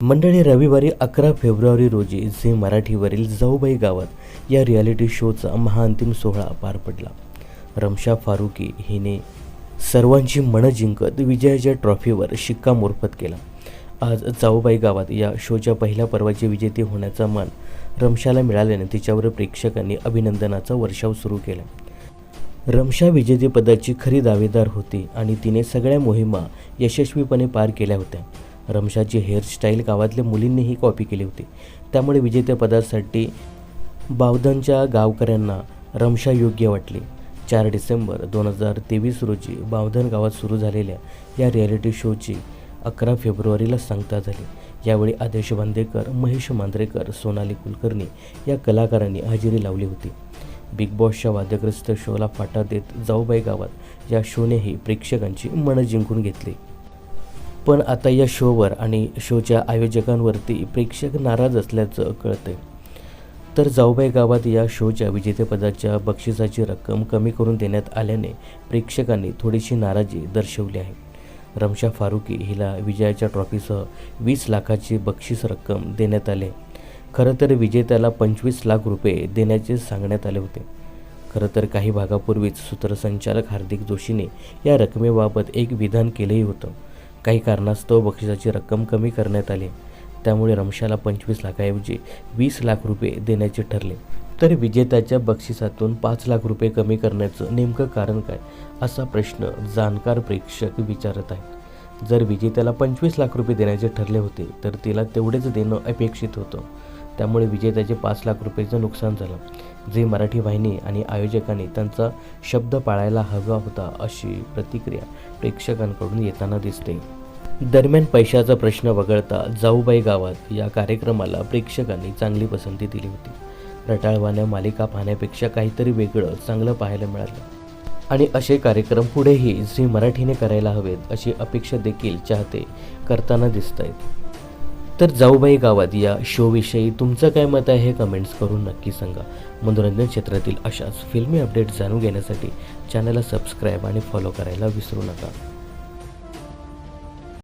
मंडळी, रविवारी 11 फेब्रुवारी रोजी झी मराठीवरील जाऊबाई गावात या रियालिटी शोचा महाअंतिम सोहळा पार पडला. रमशा फारुकी हिने सर्वांची मनं जिंकत विजयाच्या ट्रॉफीवर शिक्कामोर्तब केला. आज जाऊबाई गावात या शोच्या पहिल्या पर्वाची विजेती होण्याचा मान रमशाला मिळाल्याने तिच्यावर प्रेक्षकांनी अभिनंदनाचा वर्षाव सुरू केला. रमशा विजेतेपदाची खरी दावेदार होती आणि तिने सगळ्या मोहिमा यशस्वीपणे पार केल्या होत्या. रमशाची हेअरस्टाईल गावातल्या मुलींनीही कॉपी केली होती. त्यामुळे विजेतेपदासाठी बावधनच्या गावकऱ्यांना रमशा योग्य वाटली. 4 डिसेंबर 2023 रोजी बावधन गावात सुरू झालेल्या या रियालिटी शोची 11 फेब्रुवारीला सांगता झाली. यावेळी आदेश बांदेकर, महेश मांजरेकर, सोनाली कुलकर्णी या कलाकारांनी हजेरी लावली होती. बिग बॉसच्या वादग्रस्त शोला फाटा देत जाऊबाई गावात या शोनेही प्रेक्षकांची मनं जिंकून घेतली. पण आता या शोवर आणि शोच्या आयोजकांवरती प्रेक्षक नाराज असल्याचं कळतंय. तर जाऊबाई गावात या शोच्या विजेतेपदाच्या बक्षिसाची रक्कम कमी करून देण्यात आल्याने प्रेक्षकांनी थोडीशी नाराजी दर्शवली आहे. रमशा फारुकी हिला विजयाच्या ट्रॉफीसह 20 लाखाची बक्षीस रक्कम देण्यात आली. खरं तर विजेत्याला 25 लाख रुपये देण्याचे सांगण्यात आले होते. खरं तर काही भागापूर्वीच सूत्रसंचालक हार्दिक जोशीने या रकमेबाबत एक विधान केलंही होतं. काही कारणास्तव बक्षिसाची रक्कम कमी करण्यात आली. त्यामुळे रमशाला 25 लाखाऐवजी 20 लाख रुपये देण्याचे ठरले. तर विजेत्याच्या बक्षिसातून 5 लाख रुपये कमी करण्याचं नेमकं कारण काय, असा प्रश्न जाणकार प्रेक्षक विचारत आहेत. जर विजेत्याला 25 लाख रुपये देण्याचे ठरले होते तर तिला तेवढेच देणं अपेक्षित होतं. त्यामुळे विजेत्याचे 5 लाख रुपयेचं नुकसान झालं. झी मराठी वाहिनी आणि आयोजकांनी त्यांचा शब्द पाळायला हवा होता, अशी प्रतिक्रिया प्रेक्षकांकडून येताना दिसते. दरम्यान पैशाचा प्रश्न वगळता जाऊबाई गावात या कार्यक्रमाला प्रेक्षकांनी चांगली पसंती दिली होती. रटाळवाण्या मालिका पाहण्यापेक्षा काहीतरी वेगळं चांगलं पाहायला मिळालं आणि असे कार्यक्रम पुढेही झी मराठीने करायला हवेत अशी अपेक्षा देखील चाहते करताना दिसत आहेत. तर जाऊबाई गावात या शोविषयी तुमचं काय मत आहे हे कमेंट्स करून नक्की सांगा. मनोरंजन क्षेत्रातील अशाच फिल्मी अपडेट्स जाणून घेण्यासाठी चॅनलला सबस्क्राईब आणि फॉलो करायला विसरू नका.